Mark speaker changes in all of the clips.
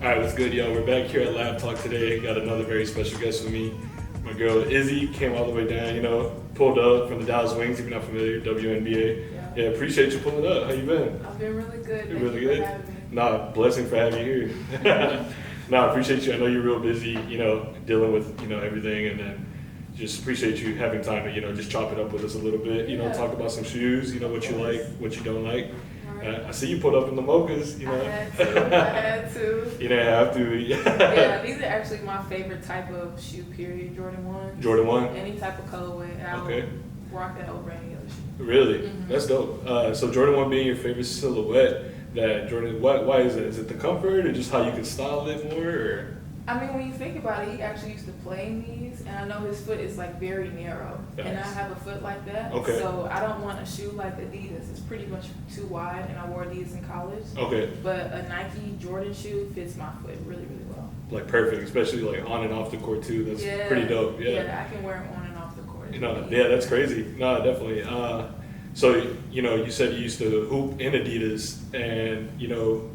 Speaker 1: All right, what's good, yo? We're back here at LabTalk today. Got another very special guest with me. My girl Izzy came all the way down, pulled up from the Dallas Wings, if you're not familiar, WNBA. Yeah, appreciate you pulling up. How you been?
Speaker 2: I've been really good.
Speaker 1: You're
Speaker 2: Thank
Speaker 1: really
Speaker 2: you
Speaker 1: good?
Speaker 2: for having me.
Speaker 1: Nah, blessing for having you here. Nah, appreciate you. I know you're real busy, dealing with, everything, and then just appreciate you having time to, just chop it up with us a little bit, talk about some shoes, what you like, what you don't like. I see you pulled up in the mochas,
Speaker 2: I had to.
Speaker 1: You didn't have to.
Speaker 2: Yeah, these are actually my favorite type of shoe, period. Jordan 1.
Speaker 1: Jordan 1?
Speaker 2: Any type of colorway. I'll rock that over any other shoe.
Speaker 1: Really?
Speaker 2: Mm-hmm.
Speaker 1: That's dope. So Jordan 1 being your favorite silhouette, that Jordan, why is it? Is it the comfort or just how you can style it more? Or?
Speaker 2: I mean, when you think about it, he actually used to play in these, and I know his foot is like very narrow, and I have a foot like that.
Speaker 1: Okay.
Speaker 2: So I don't want a shoe like Adidas. It's pretty much too wide, and I wore these in college.
Speaker 1: Okay.
Speaker 2: But a Nike Jordan shoe fits my foot really, really well.
Speaker 1: Like perfect, especially like on and off the court too. That's pretty dope.
Speaker 2: Yeah, I can wear them on and off the court.
Speaker 1: Yeah, that's crazy. No, definitely. So you said you used to hoop in Adidas, and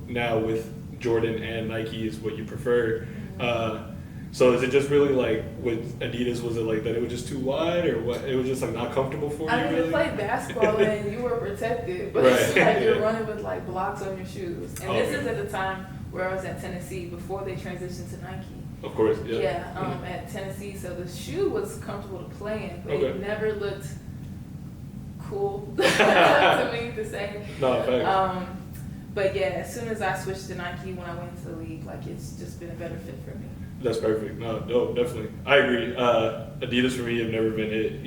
Speaker 1: now with Jordan and Nike is what you prefer. So is it just really like with Adidas, was it like that it was just too wide, or what? It was just like not comfortable for you?
Speaker 2: I mean,
Speaker 1: really?
Speaker 2: to play basketball and you were protected, but it's like you're running with like blocks on your shoes. And this is at the time where I was at Tennessee before they transitioned to Nike.
Speaker 1: Of course, yeah.
Speaker 2: Yeah, at Tennessee, so the shoe was comfortable to play in, but it never looked cool to me to say.
Speaker 1: No, facts.
Speaker 2: But yeah, as soon as I switched to Nike when I went into the league, like it's just been a better fit for me.
Speaker 1: That's perfect. No, definitely. I agree. Adidas for me have never been it.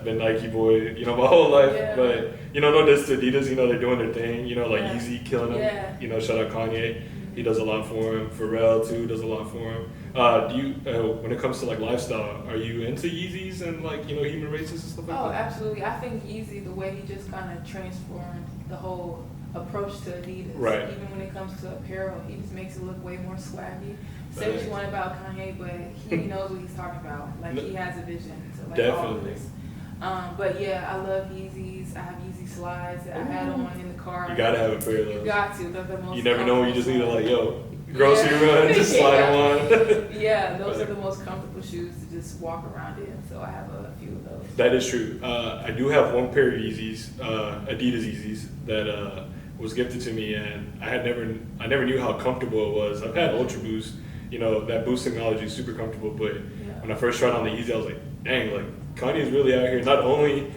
Speaker 1: Been Nike boy, my whole life. Yeah. But no diss to Adidas. They're doing their thing. Like Yeezy killing them.
Speaker 2: Yeah.
Speaker 1: Shout out Kanye. He does a lot for him. Pharrell too does a lot for him. Do you, when it comes to like lifestyle, are you into Yeezys and like human races and stuff like that?
Speaker 2: Oh, absolutely. I think Yeezy, the way he just kind of transformed the whole approach to Adidas.
Speaker 1: Right.
Speaker 2: Even when it comes to apparel, he just makes it look way more swaggy. Say what you want about Kanye, but he knows what he's talking about. Like he has a vision to like all of this. But yeah, I love Yeezys. I have Yeezy slides. I had them in the car.
Speaker 1: You gotta have a pair of those.
Speaker 2: You got to. They're the most.
Speaker 1: You never know when you just need to like, grocery run, just slide them on.
Speaker 2: Yeah, those are the most comfortable shoes to just walk around in. So I have a few of those.
Speaker 1: That is true. I do have one pair of Yeezys, Adidas Yeezys, that was gifted to me, and I never knew how comfortable it was. I've had Ultra Boost, that boost technology is super comfortable, but when I first tried on the Yeezy, I was like, dang, like Kanye's really out here, not only,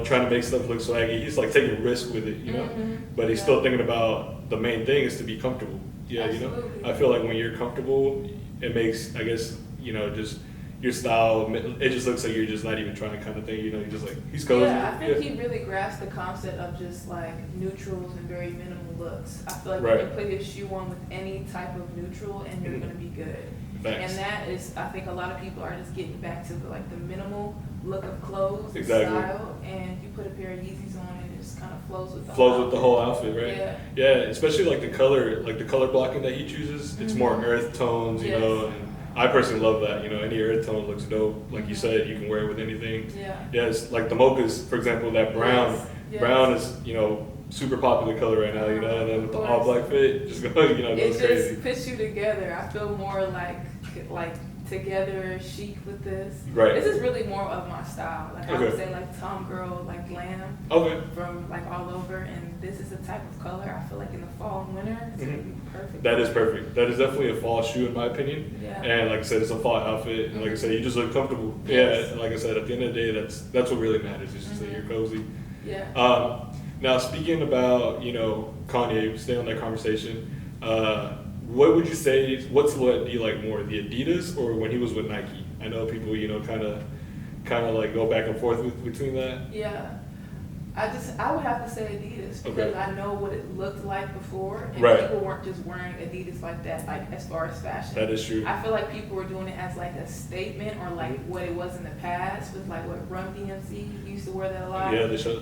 Speaker 1: trying to make stuff look swaggy, he's like taking risk with it, but he's still thinking about the main thing is to be comfortable. Yeah,
Speaker 2: Absolutely.
Speaker 1: I feel like when you're comfortable, it makes, I guess, just your style, it just looks like you're just not even trying kind of thing, you're just like, he's cozy.
Speaker 2: Yeah, I think he really grasped the concept of just like neutrals and very minimal looks. I feel like you can put his shoe on with any type of neutral and you're going to be good.
Speaker 1: Thanks.
Speaker 2: And that is, I think a lot of people are just getting back to the minimal look of clothes, style, and you put a pair of Yeezys on and it just kind of flows with the whole outfit,
Speaker 1: right? Yeah, especially like the color blocking that he chooses, it's more earth tones, and I personally love that. Any earth tone looks dope. Like you said, you can wear it with anything. Yeah, it's like the mochas, for example, that brown. Yes. Brown is, super popular color right now, and then with the all black fit, just go, goes crazy.
Speaker 2: It just puts you together. I feel more like together, chic with this.
Speaker 1: Right.
Speaker 2: This is really more of my style. Like I would say like Tom Girl, like glam. From like all over, and this is the type of color I feel like in the fall and winter it's gonna be perfect.
Speaker 1: That is perfect. That is definitely a fall shoe in my opinion.
Speaker 2: Yeah.
Speaker 1: And like I said, it's a fall outfit, and like I said, you just look comfortable. Yes. Yeah. Like I said, at the end of the day, that's what really matters. It's just that you're cozy.
Speaker 2: Yeah.
Speaker 1: Now speaking about Kanye, stay on that conversation. What would you say? What do you like more, the Adidas or when he was with Nike? I know people, kind of like go back and forth between that.
Speaker 2: Yeah, I would have to say Adidas because I know what it looked like before, and people weren't just wearing Adidas like that, like as far as fashion.
Speaker 1: That is true.
Speaker 2: I feel like people were doing it as like a statement or like what it was in the past with like what Run DMC used to wear that a lot.
Speaker 1: Yeah, the shell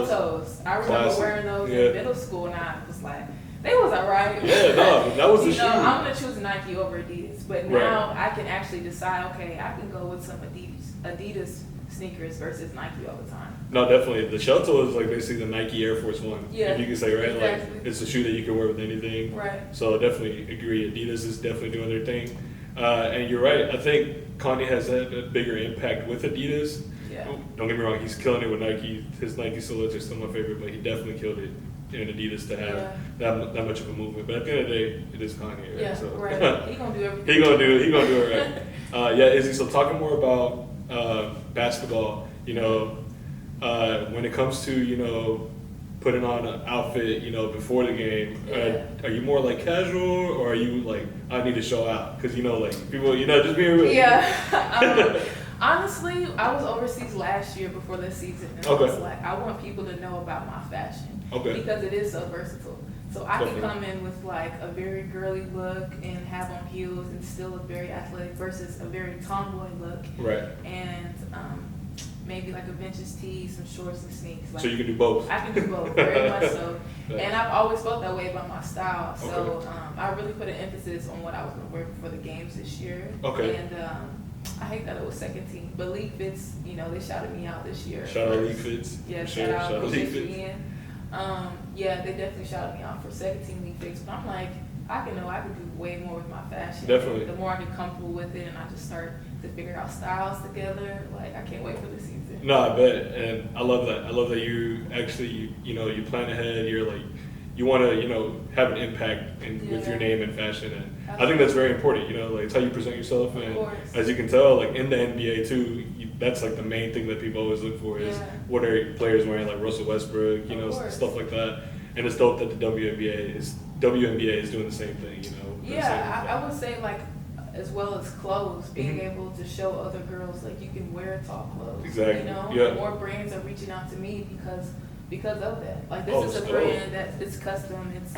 Speaker 2: toes. I remember wearing those in middle school, and I was like, they was alright.
Speaker 1: Yeah, no, that was the shoe.
Speaker 2: I'm gonna choose Nike over Adidas, but now I can actually decide. Okay, I can go with some Adidas sneakers versus Nike all the time.
Speaker 1: No, definitely. The shell toe is like basically the Nike Air Force One.
Speaker 2: Yeah,
Speaker 1: if you can say, right?
Speaker 2: exactly.
Speaker 1: Like it's a shoe that you can wear with anything.
Speaker 2: Right.
Speaker 1: So definitely agree. Adidas is definitely doing their thing. And you're right. I think Kanye has had a bigger impact with Adidas.
Speaker 2: Yeah.
Speaker 1: Don't get me wrong. He's killing it with Nike. His Nike silhouettes are still my favorite, but he definitely killed it in Adidas to have that much of a movement. But at the end of the day, it is Kanye, right?
Speaker 2: Yeah,
Speaker 1: So
Speaker 2: right. He gonna do everything.
Speaker 1: He gonna do it right. Yeah, Izzy. So talking more about basketball, when it comes to putting on an outfit, before the game, are you more like casual, or are you like, I need to show out? Because like people, just being real.
Speaker 2: Yeah. Honestly, I was overseas last year before the season, and I was like, I want people to know about my fashion because it is so versatile. So I can come in with like a very girly look and have on heels and still look very athletic versus a very tomboy look.
Speaker 1: Right.
Speaker 2: And maybe like a vintage tee, some shorts and sneaks. Like,
Speaker 1: so you can do both.
Speaker 2: I can do both, very much so. And I've always felt that way about my style. So I really put an emphasis on what I was going to wear for the games this year.
Speaker 1: Okay.
Speaker 2: And I hate that it was second team, but League Fits, they shouted me out this year.
Speaker 1: Shout out League Fits.
Speaker 2: Yeah,
Speaker 1: sure.
Speaker 2: shout out
Speaker 1: League Fits.
Speaker 2: Yeah, they definitely shouted me out for second team League Fits, but I'm like, I can do way more with my fashion.
Speaker 1: Definitely.
Speaker 2: The more I get comfortable with it and I just start to figure out styles together, like I can't wait for the season.
Speaker 1: No, I bet, and I love that. I love that you actually, you plan ahead. You're like, you want to, have an impact with your name and fashion, and I think that's very important. Like it's how you present yourself, and as you can tell, like in the NBA too, that's like the main thing that people always look for is what are players wearing, like Russell Westbrook, stuff like that. And it's dope that the WNBA is doing the same thing.
Speaker 2: Yeah, I would say like, as well as clothes, being able to show other girls like you can wear tall clothes.
Speaker 1: Exactly.
Speaker 2: More brands are reaching out to me because of that. Like this is a brand that it's custom. It's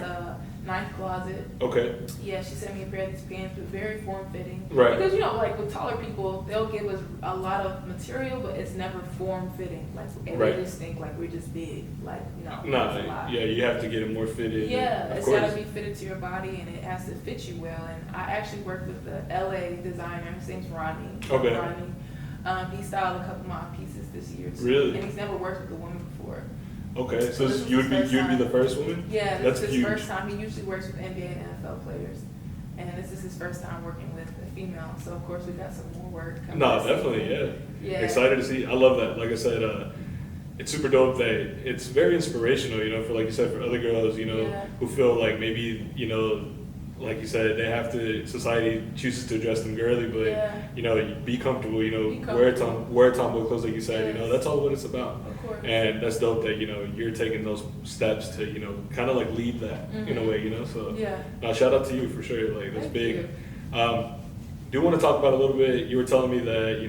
Speaker 2: Ninth Closet.
Speaker 1: Okay.
Speaker 2: Yeah, she sent me a pair of these pants, but very form fitting.
Speaker 1: Right.
Speaker 2: Because like with taller people, they'll give us a lot of material, but it's never form fitting. Like and they just think like we're just big. Like
Speaker 1: yeah, you have to get it more fitted.
Speaker 2: Yeah, it's got to be fitted to your body, and it has to fit you well. And I actually worked with the LA designer. His name's Rodney.
Speaker 1: Okay.
Speaker 2: Rodney. He styled a couple of my pieces this year too.
Speaker 1: Really?
Speaker 2: And he's never worked with a woman before.
Speaker 1: Okay, so you'd be the first woman?
Speaker 2: Yeah,
Speaker 1: that's
Speaker 2: his
Speaker 1: huge.
Speaker 2: first time. He usually works with NBA and NFL players, and this is his first time working with a female. So of course we got some more work coming.
Speaker 1: No, definitely, yeah. Excited to see. I love that. Like I said, it's super dope that it's very inspirational. For like you said, for other girls, who feel like maybe like you said, they have to. Society chooses to dress them girly, but be comfortable. Wear tomboy clothes, like you said. That's all what it's about.
Speaker 2: Of course.
Speaker 1: And that's dope that you're taking those steps to kind of like lead that in a way. So shout out to you for sure. Like that's big. Do want to talk about a little bit. You were telling me that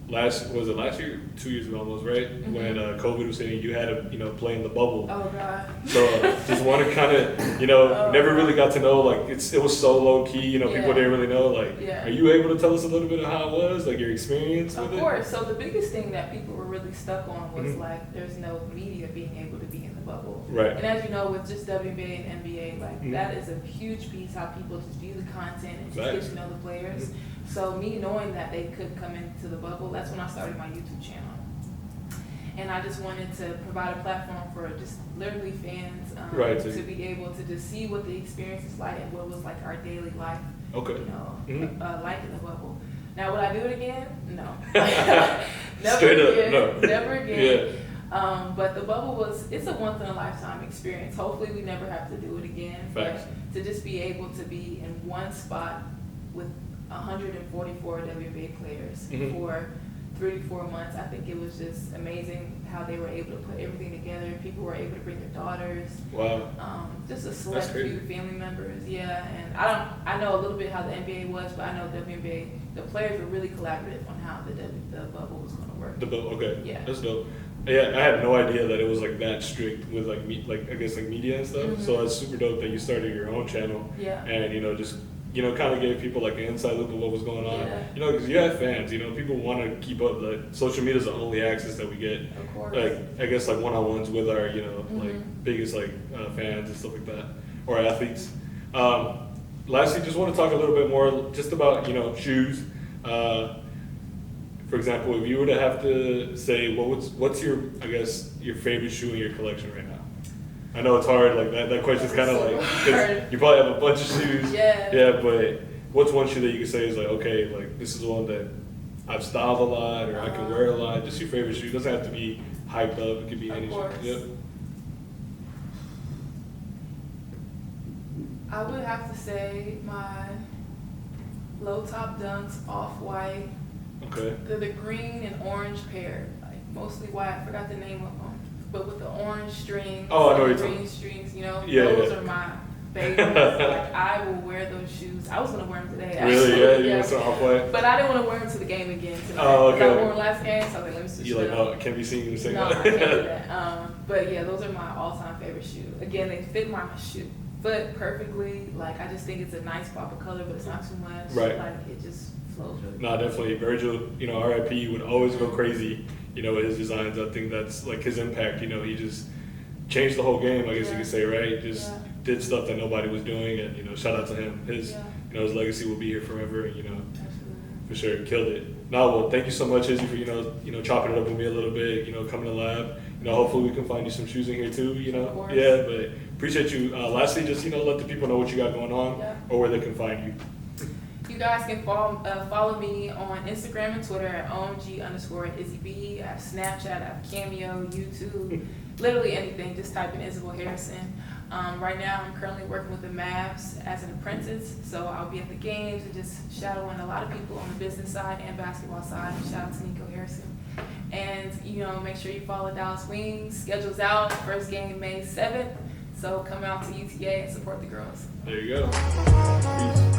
Speaker 1: last year, 2 years ago almost, right? When COVID was hitting, you had to play in the bubble.
Speaker 2: Oh God.
Speaker 1: So just want to kind of never really got to know, like it was so low key, people didn't really know, like are you able to tell us a little bit of how it was, like your experience with it?
Speaker 2: Of course. So the biggest thing that people were really stuck on was like there's no media being able to be in the bubble.
Speaker 1: Right.
Speaker 2: And as you know, with just WNBA and NBA, like that is a huge piece how people just view the content and just get to know the players. So me knowing that they could come into the bubble, that's when I started my YouTube channel. And I just wanted to provide a platform for just literally fans to be able to just see what the experience is like and what was like our daily life, like in the bubble. Now, would I do it again? No. Never again. Yeah. But the bubble it's a once in a lifetime experience. Hopefully we never have to do it again.
Speaker 1: Facts.
Speaker 2: But to just be able to be in one spot with 144 WNBA players for 3 to 4 months, I think it was just amazing how they were able to put everything together. People were able to bring their daughters.
Speaker 1: Wow.
Speaker 2: Just a select few family members. Yeah, and I know a little bit how the NBA was, but I know WNBA, the players were really collaborative on how the bubble was going to work.
Speaker 1: The bubble, okay.
Speaker 2: Yeah.
Speaker 1: That's dope. Yeah, I had no idea that it was like that strict with like I guess like media and stuff. So it's super dope that you started your own channel.
Speaker 2: Yeah.
Speaker 1: And just kind of gave people like an inside look of what was going on. Because you have fans. People want to keep up. Like social media is the only access that we get.
Speaker 2: Of course.
Speaker 1: Like I guess like one-on-ones with our like biggest like fans and stuff like that, or athletes. Lastly, just want to talk a little bit more just about shoes. for example, if you were to have to say, what's your, I guess, your favorite shoe in your collection right now? I know it's hard, like that question's kind of like, because you probably have a bunch of shoes. Yeah, but what's one shoe that you can say is like, okay, like this is one that I've styled a lot or I can wear a lot, just your favorite shoe. It doesn't have to be hyped up, it could be any shoe. Yep.
Speaker 2: I would have to say my low top dunks, off-white.
Speaker 1: Okay.
Speaker 2: They're the green and orange pair, like mostly white. I forgot the name of them, but with the orange strings.
Speaker 1: Oh, I know what you're
Speaker 2: green strings. You know,
Speaker 1: Yeah,
Speaker 2: those
Speaker 1: yeah.
Speaker 2: are my favorites. Like I will wear those shoes. I was gonna wear them today. Actually.
Speaker 1: Really? Yeah. So off-white.
Speaker 2: But I didn't want to wear them to the game again today.
Speaker 1: Oh, okay.
Speaker 2: I wore them last game, so I was like, let me switch.
Speaker 1: You're like, no, it can't be seen in the same.
Speaker 2: No, I can't do that. But yeah, those are my all-time favorite shoe. Again, they fit my foot perfectly. Like I just think it's a nice pop of color, but it's not too much.
Speaker 1: Right.
Speaker 2: Like it just flows really.
Speaker 1: No, definitely. Virgil, you know, RIP, would always go crazy, you know, with his designs. I think that's like his impact. You know, he just changed the whole game, I guess you could say, right? Just did stuff that nobody was doing, and you know, shout out to him. His, you know, his legacy will be here forever. And, you know, for sure, killed it. No, well, thank you so much, Izzy, for you know, chopping it up with me a little bit. You know, coming to lab. You know, hopefully we can find you some shoes in here too. You know, yeah. But appreciate you. Lastly, just you know, let the people know what you got going on or where they can find you.
Speaker 2: You guys can follow me on Instagram and Twitter at OMG_IzzyB. I have Snapchat, I have Cameo, YouTube, literally anything. Just type in Isabelle Harrison. Right now, I'm currently working with the Mavs as an apprentice, so I'll be at the games and just shadowing a lot of people on the business side and basketball side. Shout out to Nico Harrison. And, you know, make sure you follow Dallas Wings. Schedule's out. First game May 7th. So come out to UTA and support the girls.
Speaker 1: There you go. Peace.